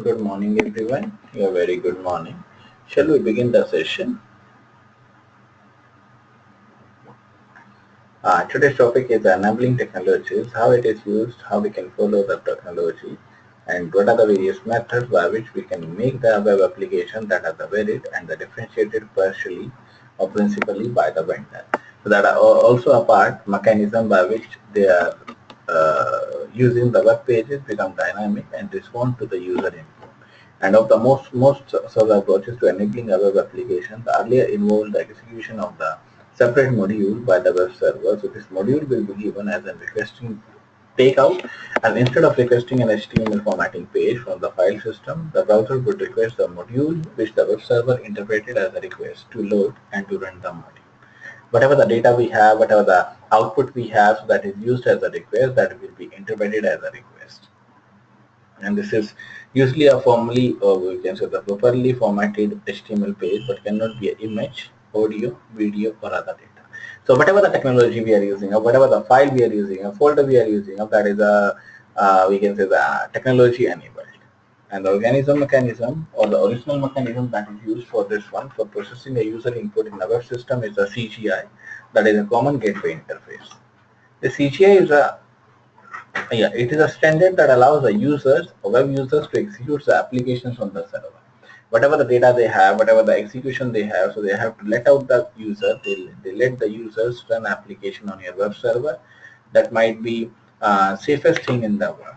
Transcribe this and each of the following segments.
Good morning, everyone. A very good morning. Shall we begin the session? Today's topic is enabling technologies, how it is used, how we can follow the technology, and what are the various methods by which we can make the web application that are the varied and the differentiated partially or principally by the vendor. So that are also a part mechanism by which they are using the web pages become dynamic and respond to the user input. And of the most such approaches to enabling a web application, the earlier involved the execution of the separate module by the web server. So this module will be given as a requesting takeout, and instead of requesting an HTML formatting page from the file system, the browser would request the module which the web server interpreted as a request to load and to run the module. Whatever the data we have, whatever the output we have, so that is used as a request, that will be interpreted as a request. And this is usually a formally, or we can say the properly formatted HTML page, but cannot be an image, audio, video, or other data. So whatever the technology we are using, or whatever the file we are using, a folder we are using, that is a we can say the technology enabled. And the mechanism or the original mechanism that is used for this one for processing a user input in the web system is the CGI, that is a common gateway interface. The CGI is it is a standard that allows the users or web users to execute the applications on the server. Whatever the data they have, whatever the execution they have, so they have to let out the user, they let the users run application on your web server. That might be safest thing in the world.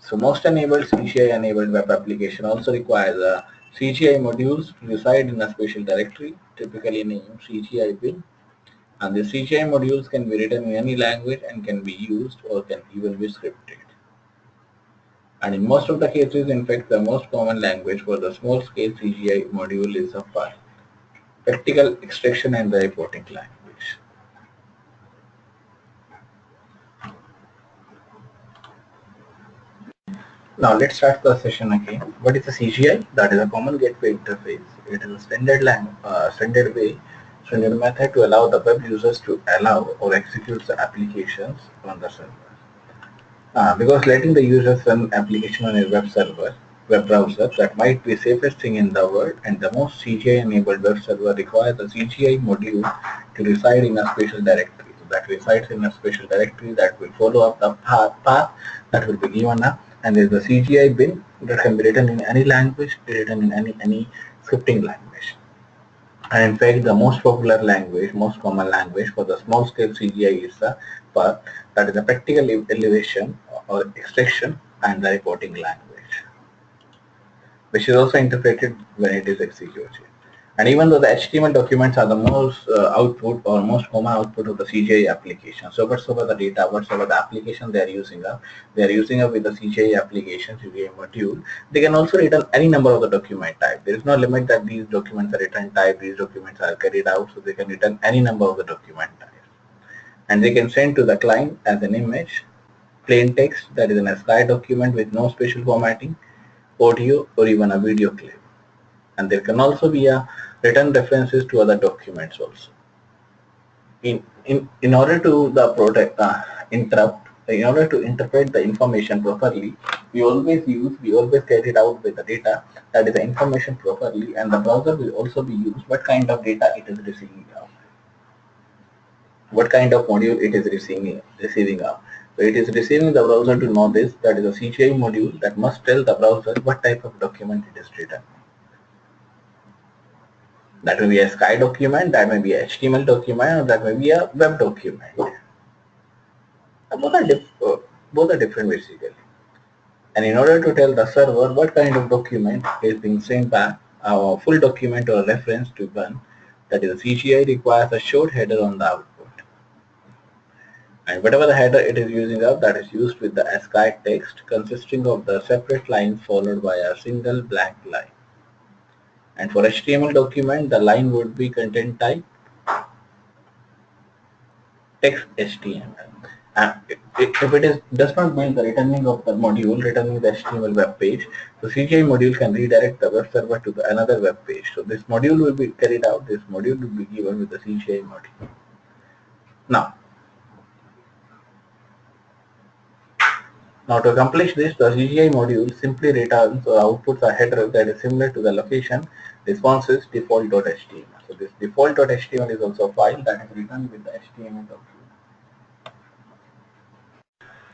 So most enabled CGI enabled web application also requires CGI modules to reside in a special directory, typically named CGI bin, and the CGI modules can be written in any language and can be used or can even be scripted. And in most of the cases, in fact, the most common language for the small-scale CGI module is a file, practical extraction and the reporting language. Now let's start the session again. What is a CGI? That is a common gateway interface. It is a standard method to allow the web users to allow or execute the applications on the server. Because letting the users run application on a web browser, that might be safest thing in the world, and the most CGI enabled web server requires a CGI module to reside in a special directory. So that resides in a special directory that will follow up the path that will be given up, and there is a CGI bin that can be written in any language, written in any scripting language. And in fact, the most popular language, most common language for the small scale CGI is the PAR, that is the practical elevation or extraction and the reporting language, which is also interpreted when it is executed. And even though the HTML documents are the most output or most common output of the CGI application, so whatsoever the data, whatsoever the application they are using up, with the CGI application, CGI module, they can also return any number of the document type. There is no limit that these documents are return type, these documents are carried out, so they can return any number of the document type. And they can send to the client as an image, plain text, that is an ASCII document with no special formatting, audio, or even a video clip. And there can also be a written references to other documents also. In order to the in order to interpret the information properly, we always get it out with the data, that is the information properly, and the browser will also be used what kind of data it is receiving out, what kind of module it is receiving out. So it is receiving the browser to know this, that is a CGI module that must tell the browser what type of document it is written. That may be a Sky document, that may be a HTML document, or that may be a web document. Both are, both are different basically. And in order to tell the server what kind of document is being sent back, a full document or reference to one, that is CGI requires a short header on the output. And whatever the header it is using up, that is used with the ASCII text consisting of the separate lines followed by a single blank line. And for HTML document, the line would be content type text HTML. If it does not mean the returning of the module, returning the HTML web page, the CGI module can redirect the web server to another web page. So this module will be carried out, this module will be given with the CGI module. Now to accomplish this, the CGI module simply returns or outputs a header that is similar to the location responses default.html. So this default.html is also a file that is written with the HTML document.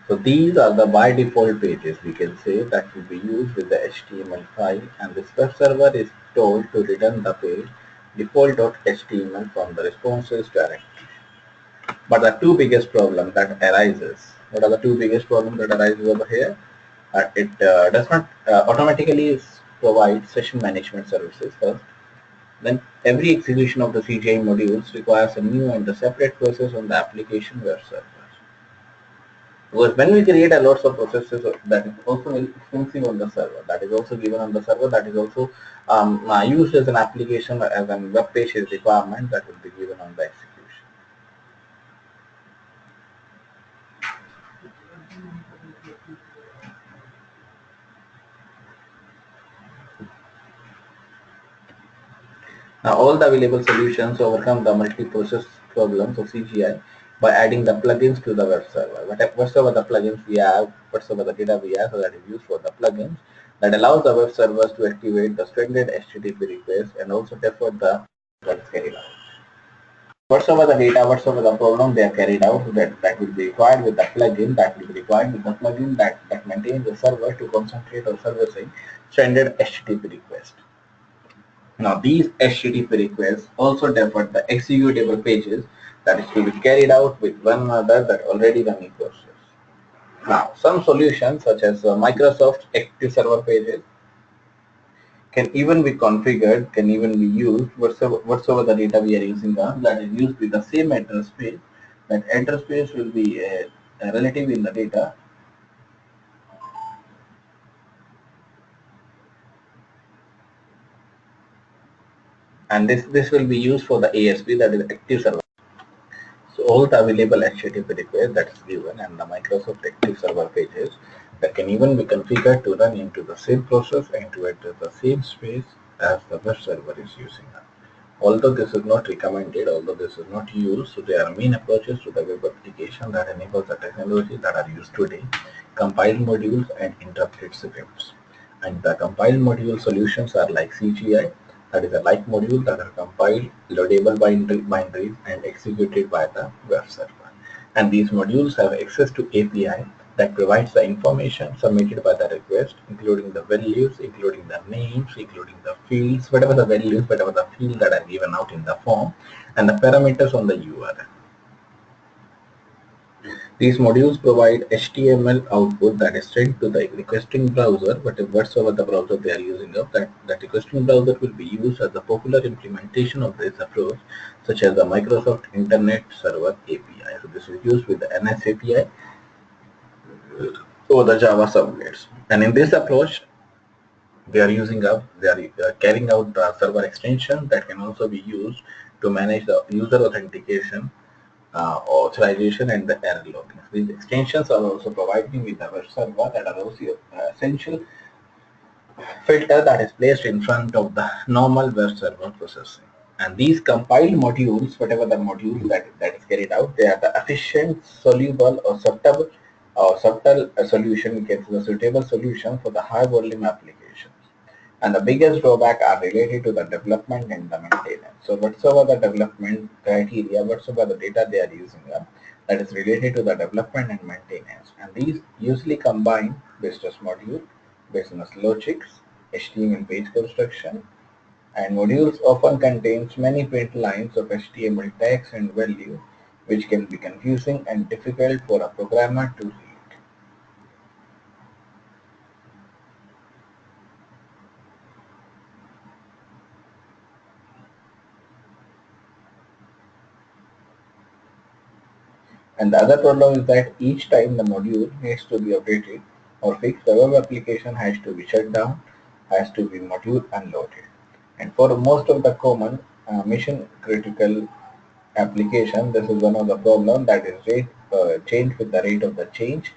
So these are the by default pages, we can say, that will be used with the HTML file, and this web server is told to return the page default.html from the responses directory. But the two biggest problems that arises, what are the two biggest problems that arises over here? It does not automatically provide session management services first. Then every execution of the CGI modules requires a new and a separate process on the application web server. Because when we create a lots of processes, that is also very expensive on the server, that is also given on the server, that is also used as an application, as a web page is requirement that will be given on the execution. Now all the available solutions overcome the multi-process problems of CGI by adding the plugins to the web server. Whatsoever the plugins we have, whatsoever the data we have, so that is used for the plugins that allows the web servers to activate the standard HTTP request and also defer the that's carried out. Whatsoever the data, whatsoever the program they are carried out, that will be required with the plugin, that will be required with the plugin that maintains the server to concentrate on servicing standard HTTP request. Now these HTTP requests also defer the executable pages that is to be carried out with one another that already running process. Now some solutions such as Microsoft Active Server pages can even be configured, can even be used whatsoever the data we are using that is used with the same address space. That address space will be relative in the data, and this will be used for the ASP, that is Active Server. So all the available HTTP requests that is given and the Microsoft Active Server pages that can even be configured to run into the same process and to address the same space as the web server is using. Although this is not recommended, although this is not used, so there are main approaches to the web application that enables the technology that are used today, compiled modules and interpreted scripts. And the compiled module solutions are like CGI, that is a like module that are compiled, loadable binaries and executed by the web server. And these modules have access to API that provides the information submitted by the request, including the values, including the names, including the fields, whatever the values, whatever the fields that are given out in the form, and the parameters on the URL. These modules provide HTML output that is sent to the requesting browser, whatsoever the browser they are using of, that requesting browser will be used as a popular implementation of this approach, such as the Microsoft Internet Server API. So this is used with the NS API or the Java subnets. And in this approach, they are carrying out the server extension that can also be used to manage the user authentication, authorization and the error logging. These extensions are also providing with the web server that are also essential filter that is placed in front of the normal web server processing. And these compiled modules, whatever the modules that is carried out, they are the efficient, soluble or subtle solution, we can say the suitable solution for the high volume applications. And the biggest drawback are related to the development and the maintenance. So whatsoever the development criteria, whatsoever the data they are using that is related to the development and maintenance. And these usually combine business module, business logics, HTML page construction, and modules often contains many print lines of HTML text and value, which can be confusing and difficult for a programmer to read. And the other problem is that each time the module needs to be updated or fixed, the web application has to be shut down, has to be module unloaded. And for most of the common mission critical application, this is one of the problem that is changed with the rate of the change,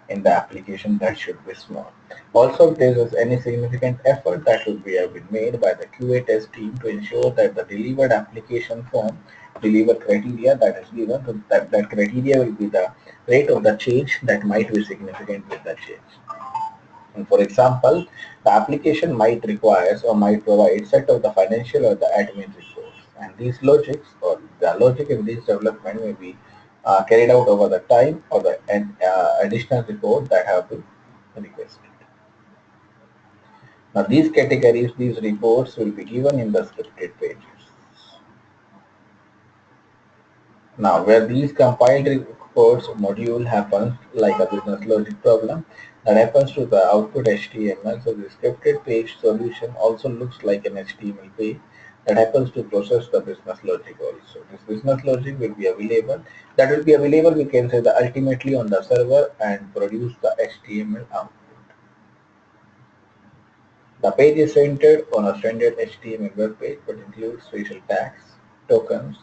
in the application, that should be small. Also, if there is any significant effort that will be have been made by the QA test team to ensure that the delivered application form, delivered criteria that is given, that criteria will be the rate of the change that might be significant with the change. And for example, the application might requires or might provide set of the financial or the admin reports. And these logics or the logic in this development may be carried out over the time or the additional report that have been requested. Now these categories, these reports will be given in the scripted pages. Now, where these compiled reports module happens like a business logic problem that happens to the output HTML. So the scripted page solution also looks like an HTML page that happens to process the business logic also. This business logic will be available. That will be available, we can say, that ultimately on the server and produce the HTML output. The page is centered on a standard HTML web page but includes special tags, tokens,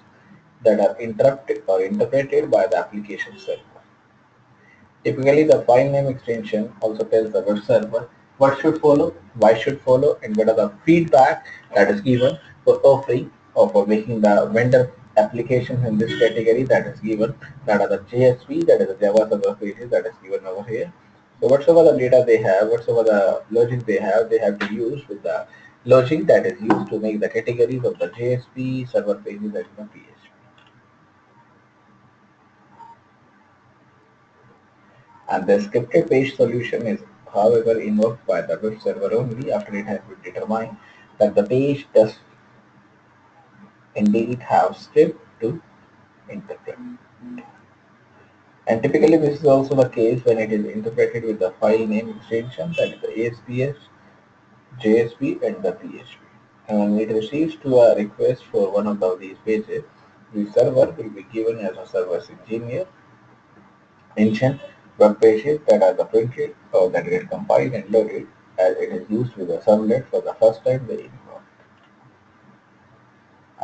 that are interrupted or interpreted by the application server. Typically, the file name extension also tells the web server what should follow, why should follow, and what are the feedback that is given for offering or for making the vendor applications in this category that is given, that are the JSP, that is the Java server pages that is given over here. So whatsoever the data they have, whatsoever the logic they have to use with the logic that is used to make the categories of the JSP server pages that is the PHP. And the scripted page solution is, however, invoked by the web server only after it has been determined that the page does indeed have script to interpret. And typically this is also the case when it is interpreted with the file name extension, that is the ASPS, JSP and the PHP. And when it receives to a request for one of these pages, the server will be given as a service engineer engine web pages that are the printed or that get compiled and loaded as it is used with the servlet for the first time they involved.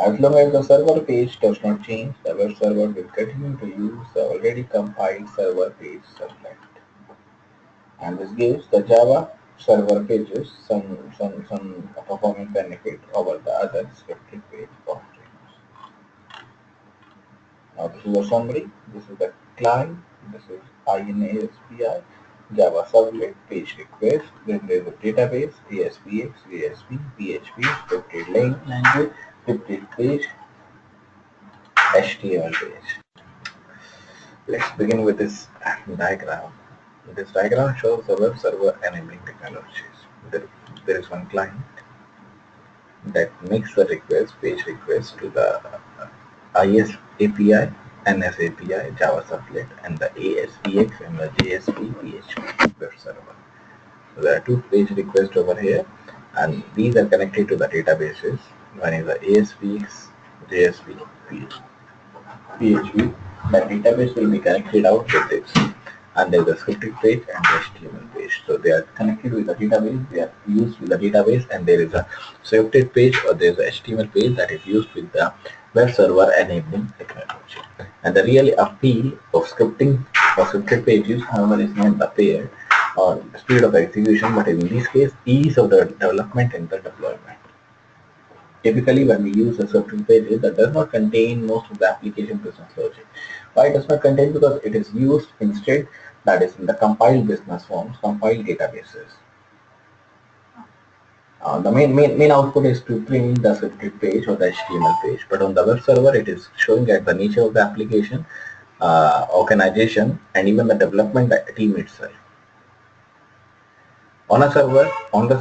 As long as the server page does not change, the web server will continue to use the already compiled server page servlet. And this gives the Java server pages some performance benefit over the other scripted page offerings. Now this is a summary. This is the client. This is INASPI, Java servlet, page request. Then there is a database, ASPX, ASP, PHP, scripted language, scripted page, HTML page. Let's begin with this diagram. This diagram shows the web server enabling technologies. There is one client that makes the page request to the IS API, NS API, Java servlet, and the ASPX and the JSP PHP web server. So there are two page requests over here, and these are connected to the databases. One is the ASPX, JSP, PHP. The database will be connected out with this, and there is a scripted page and the HTML page. So they are connected with the database, they are used with the database, and there is a scripted page or there is a HTML page that is used with the web server enabling technology. And the real appeal of scripting or scripted pages, however, is not the pair or speed of execution, but in this case, ease of the development and the deployment. Typically, when we use a scripting pages, that does not contain most of the application business logic. Why it does not contain? Because it is used instead, that is in the compiled business forms, compiled databases. The main output is to print the scripted page or the HTML page, but on the web server it is showing at the nature of the application, organization, and even the development team itself. On the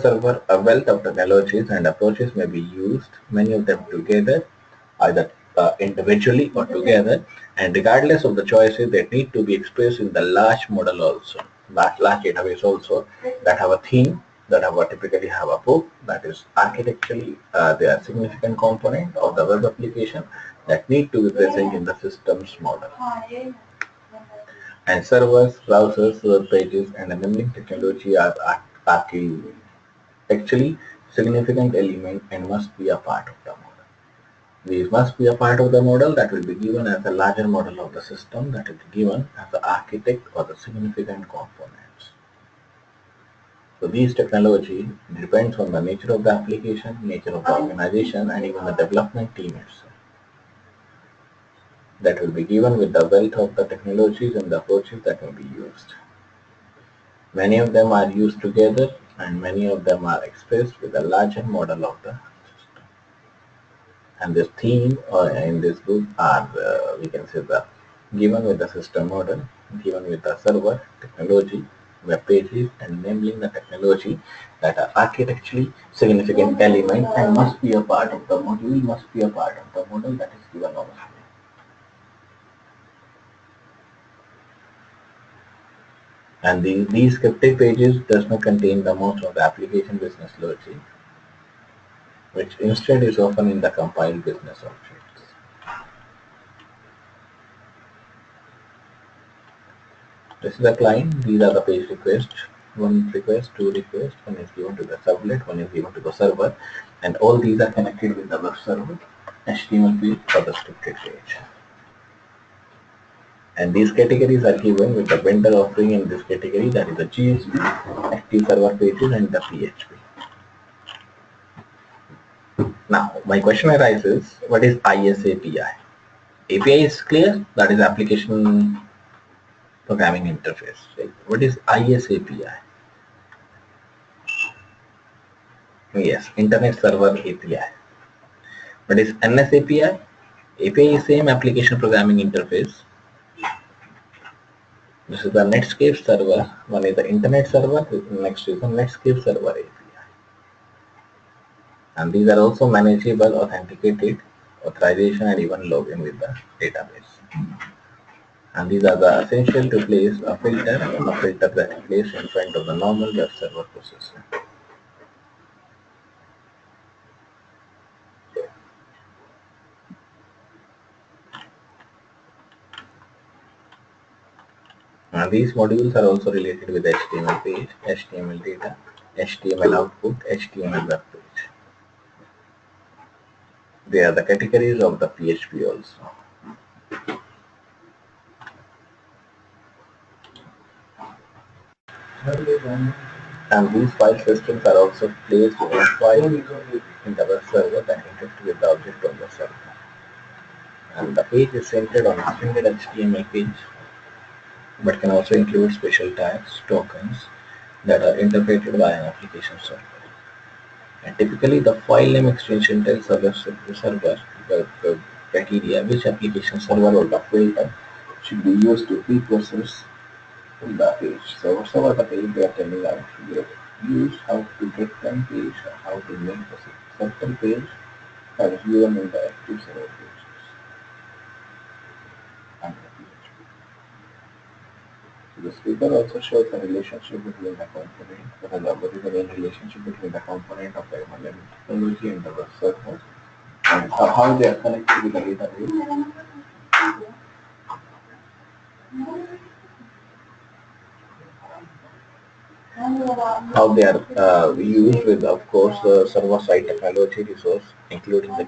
server, a wealth of technologies and approaches may be used, many of them together, either individually or together, and regardless of the choices, they need to be expressed in the large model also, large database also, that have a theme, that typically have a book, that is architecturally, they are significant component of the web application that need to be present in the systems model. And servers, browsers, web pages, and enabling technology are actually significant element and must be a part of the model. These must be a part of the model that will be given as a larger model of the system that is given as the architect or the significant components. So these technology depends on the nature of the application, nature of the organization, and even the development team itself. That will be given with the wealth of the technologies and the approaches that will be used. Many of them are used together and many of them are expressed with a larger model of the system. And this theme in this book are, we can say, the given with the system model, given with the server technology, web pages, and enabling the technology that are architecturally significant element and must be a part of the module, must be a part of the model that is given over here. And these scripted pages does not contain the most of the application business logic, which instead is often in the compiled business objects. This is the client, these are the page requests, one request, two requests, one is given to the servlet, one is given to the server, and all these are connected with the web server, HTML page for the scripted page. And these categories are given with the vendor offering in this category, that is the GSP, active server pages, and the PHP. Now, my question arises, what is ISAPI? API is clear, that is application programming interface. Right? What is ISAPI? Yes, Internet Server API. What is NSAPI? API is same application programming interface. This is the Netscape server. One is the Internet server, next is the Netscape server API. And these are also manageable, authenticated, authorization, and even login with the database. And these are the essential to place a filter that is placed in front of the normal web server processor. And these modules are also related with HTML page, HTML data, HTML output, HTML web page. They are the categories of the PHP also. And these file systems are also placed in a file in the web server that interacts with the object on the server. And the page is centered on a standard HTML page, but can also include special tags, tokens that are interpreted by an application software. And typically, the file name extension tells the web server the criteria which application server or the filter should be used to pre-process the page. So whatever the page they are telling us to get used, how to get them page, how to make the certain page that is given in the active server pages and the PHP. So this figure also shows the relationship between the component, what is the main relationship between the component of the MLM technology and the web server, and how they are connected with the database. How they are used with, of course, the server-side technology resource, including the